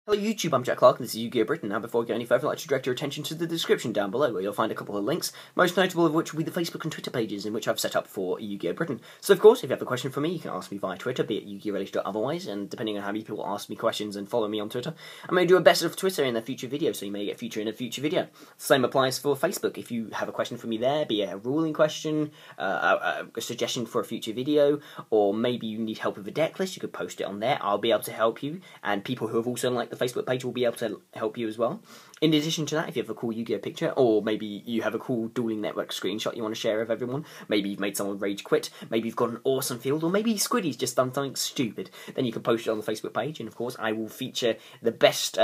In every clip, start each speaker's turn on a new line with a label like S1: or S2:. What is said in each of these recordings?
S1: Hello YouTube, I'm Jack Clark and this is Yu-Gi-Oh! Britain. Now before we go any further, I'd like to direct your attention to the description down below where you'll find a couple of links, most notable of which will be the Facebook and Twitter pages in which I've set up for Yu-Gi-Oh! Britain. So of course, if you have a question for me, you can ask me via Twitter, be it Yu-Gi-Oh! Relish or otherwise, and depending on how many people ask me questions and follow me on Twitter, I may do a best of Twitter in a future video, so you may get featured in a future video. Same applies for Facebook. If you have a question for me there, be it a ruling question, a suggestion for a future video, or maybe you need help with a deck list, you could post it on there. I'll be able to help you, and people who have also liked the Facebook page will be able to help you as well. In addition to that, if you have a cool Yu-Gi-Oh! Picture, or maybe you have a cool Dueling Network screenshot you want to share with everyone, maybe you've made someone rage quit, maybe you've got an awesome field, or maybe Squiddy's just done something stupid, then you can post it on the Facebook page, and of course I will feature the best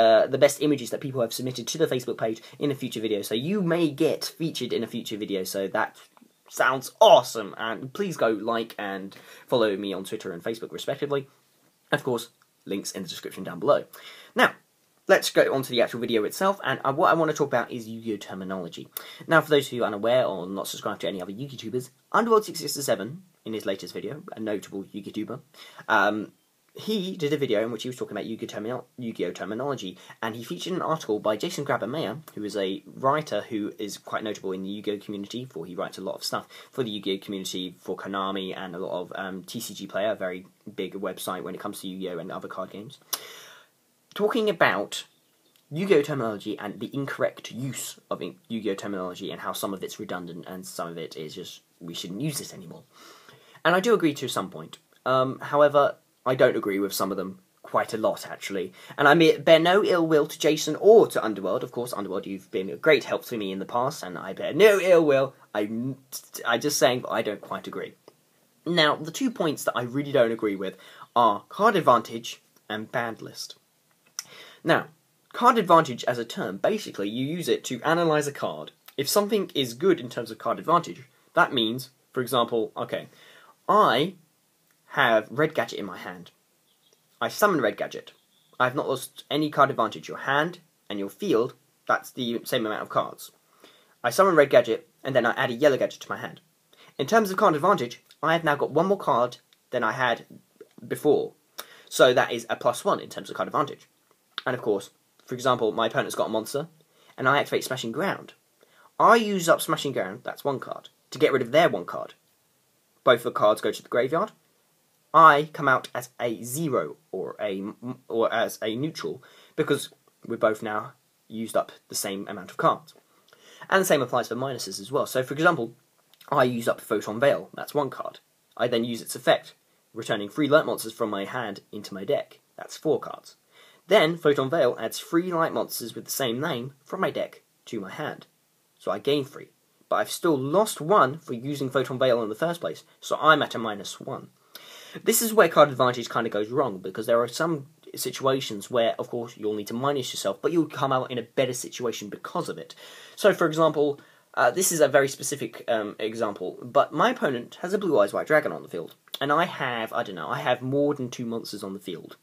S1: images that people have submitted to the Facebook page in a future video, so you may get featured in a future video, so that sounds awesome, and please go like and follow me on Twitter and Facebook respectively. Of course, links in the description down below. Now, let's go on to the actual video itself, and what I want to talk about is Yu-Gi-Oh! Terminology. Now, for those of you unaware or not subscribed to any other Yu-Gi tubers, Underworld667, in his latest video, a notable Yu-Gi tuber, he did a video in which he was talking about Yu-Gi-Oh! Terminology, and he featured an article by Jason Grabber-Meyer, who is a writer who is quite notable in the Yu-Gi-Oh! Community, for he writes a lot of stuff for the Yu-Gi-Oh! Community, for Konami, and a lot of TCG Player, a very big website when it comes to Yu-Gi-Oh! And other card games. Talking about Yu-Gi-Oh! Terminology and the incorrect use of Yu-Gi-Oh! Terminology and how some of it's redundant and some of it is just, we shouldn't use it anymore. And I do agree to some point. However, I don't agree with some of them quite a lot, actually. And I bear no ill will to Jason or to Underworld. Of course, Underworld, you've been a great help to me in the past, and I bear no ill will. I'm just saying that I don't quite agree. Now, the 2 points that I really don't agree with are card advantage and banned list. Now, card advantage as a term, basically you use it to analyse a card. If something is good in terms of card advantage, that means, for example, okay, I have Red Gadget in my hand. I summon Red Gadget. I have not lost any card advantage. Your hand and your field, that's the same amount of cards. I summon Red Gadget, and then I add a Yellow Gadget to my hand. In terms of card advantage, I have now got one more card than I had before. So that is a +1 in terms of card advantage. And of course, for example, my opponent's got a monster, and I activate Smashing Ground. I use up Smashing Ground, that's one card, to get rid of their one card. Both the cards go to the graveyard. I come out as a 0 or as a neutral, because we're both now used up the same amount of cards. And the same applies for minuses as well. So for example, I use up Photon Veil, that's one card. I then use its effect, returning 3 light monsters from my hand into my deck. That's 4 cards. Then, Photon Veil adds 3 light monsters with the same name from my deck to my hand. So I gain 3. But I've still lost 1 for using Photon Veil in the first place, so I'm at a -1. This is where card advantage kind of goes wrong, because there are some situations where, of course, you'll need to minus yourself, but you'll come out in a better situation because of it. So, for example, this is a very specific example, but my opponent has a Blue Eyes White Dragon on the field, and I have more than 2 monsters on the field.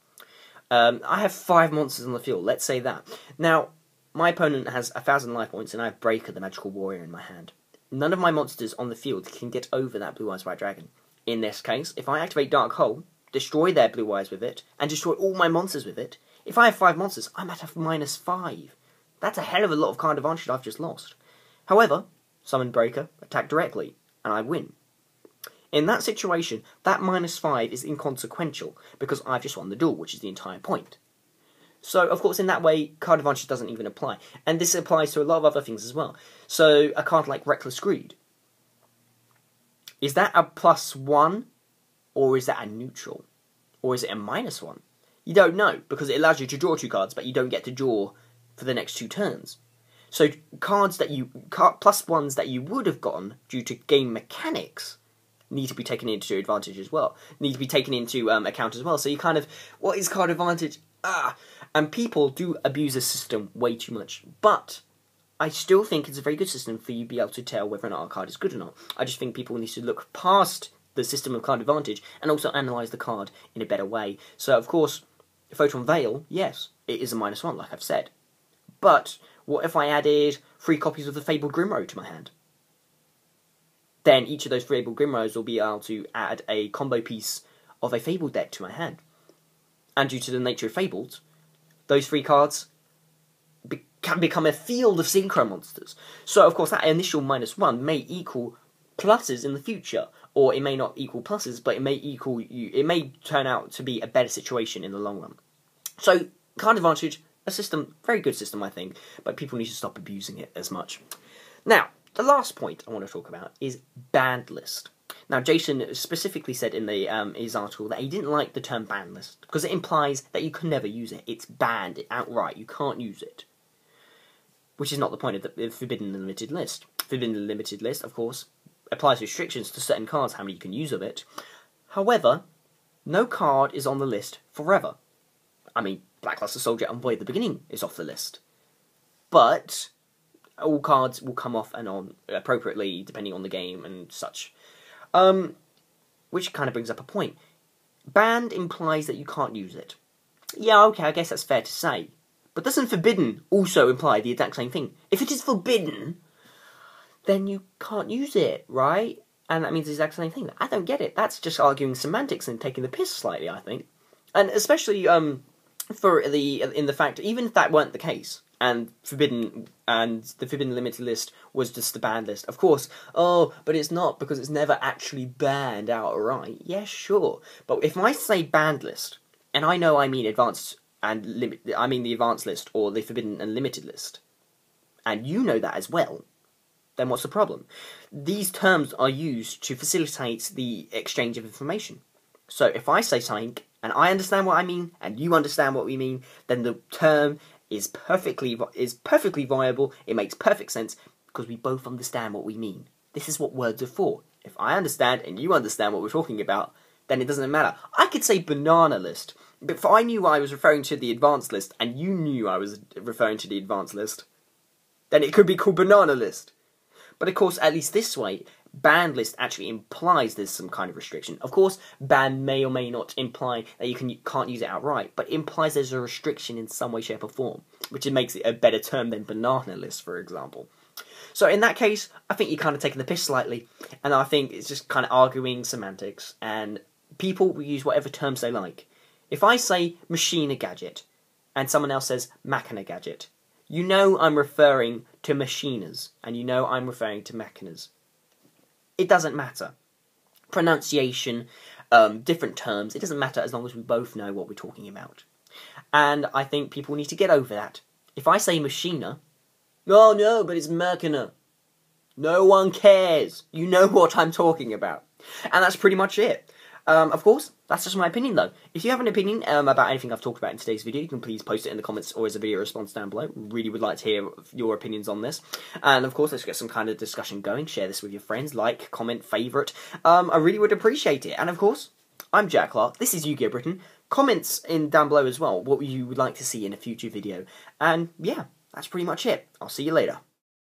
S1: I have 5 monsters on the field, let's say that. Now, my opponent has 1,000 life points, and I have Breaker, the Magical Warrior, in my hand. None of my monsters on the field can get over that Blue Eyes White Dragon. In this case, if I activate Dark Hole, destroy their Blue Eyes with it, and destroy all my monsters with it, if I have 5 monsters, I'm at a -5. That's a hell of a lot of card advantage I've just lost. However, summon Breaker, attack directly, and I win. In that situation, that -5 is inconsequential, because I've just won the duel, which is the entire point. So, of course, in that way, card advantage doesn't even apply. And this applies to a lot of other things as well. So, a card like Reckless Greed. Is that a +1, or is that a neutral? Or is it a -1? You don't know, because it allows you to draw 2 cards, but you don't get to draw for the next 2 turns. So, +1s that you would have gotten due to game mechanics need to be taken into advantage as well. Need to be taken into account as well. So you kind of, what is card advantage? And people do abuse the system way too much. But I still think it's a very good system for you to be able to tell whether or not a card is good or not. I just think people need to look past the system of card advantage and also analyse the card in a better way. So of course, Photon Veil, yes, it is a -1, like I've said. But what if I added 3 copies of the Fabled Grimroad to my hand? Then each of those Fabled Grimroads will be able to add a combo piece of a Fabled deck to my hand. And due to the nature of Fabled, those 3 cards can become a field of synchro monsters. So, of course, that initial -1 may equal pluses in the future, or it may not equal pluses, but it may equal it may turn out to be a better situation in the long run. So, card advantage, a system, very good system, I think, but people need to stop abusing it as much. Now, the last point I want to talk about is banned list. Now, Jason specifically said in his article that he didn't like the term banned list because it implies that you can never use it. It's banned outright. You can't use it. Which is not the point of the Forbidden Limited list. Forbidden Limited list, of course, applies restrictions to certain cards, how many you can use of it. However, no card is on the list forever. I mean, Blackluster Soldier Envoy at the beginning is off the list. But all cards will come off and on appropriately, depending on the game and such. Which kind of brings up a point. Banned implies that you can't use it. Yeah, okay, I guess that's fair to say. But doesn't forbidden also imply the exact same thing? If it is forbidden, then you can't use it, right? And that means the exact same thing. I don't get it. That's just arguing semantics and taking the piss slightly, I think. And especially in the fact, even if that weren't the case, and the Forbidden Limited list was just the banned list, of course, oh, but it's not because it's never actually banned outright. Yeah, sure. But if I say banned list, and I know I mean advanced and the advanced list or the Forbidden and Limited list, and you know that as well, then what's the problem? These terms are used to facilitate the exchange of information. So if I say something, and I understand what I mean, and you understand what we mean, then the term is perfectly viable, it makes perfect sense, because we both understand what we mean. This is what words are for. If I understand and you understand what we're talking about, then it doesn't matter. I could say banana list, but if I knew I was referring to the advanced list, and you knew I was referring to the advanced list, then it could be called banana list. But of course, at least this way, banned list actually implies there's some kind of restriction. Of course, ban may or may not imply that you can't use it outright, but it implies there's a restriction in some way, shape or form, which makes it a better term than banana list, for example. So in that case, I think you're kind of taking the piss slightly, and I think it's just kind of arguing semantics, and people will use whatever terms they like. If I say machina gadget, and someone else says machina gadget, you know I'm referring to machinas, and you know I'm referring to machinas. It doesn't matter. Pronunciation, different terms, it doesn't matter as long as we both know what we're talking about. And I think people need to get over that. If I say machina, oh no, but it's machina. No one cares. You know what I'm talking about. And that's pretty much it. Of course, that's just my opinion though. If you have an opinion about anything I've talked about in today's video, you can please post it in the comments or as a video response down below. Really would like to hear your opinions on this. And of course, let's get some kind of discussion going. Share this with your friends, like, comment, favourite. I really would appreciate it. And of course, I'm Jack Clark. This is Yu-Gi-Oh! Britain. Comments down below as well what you would like to see in a future video. And yeah, that's pretty much it. I'll see you later.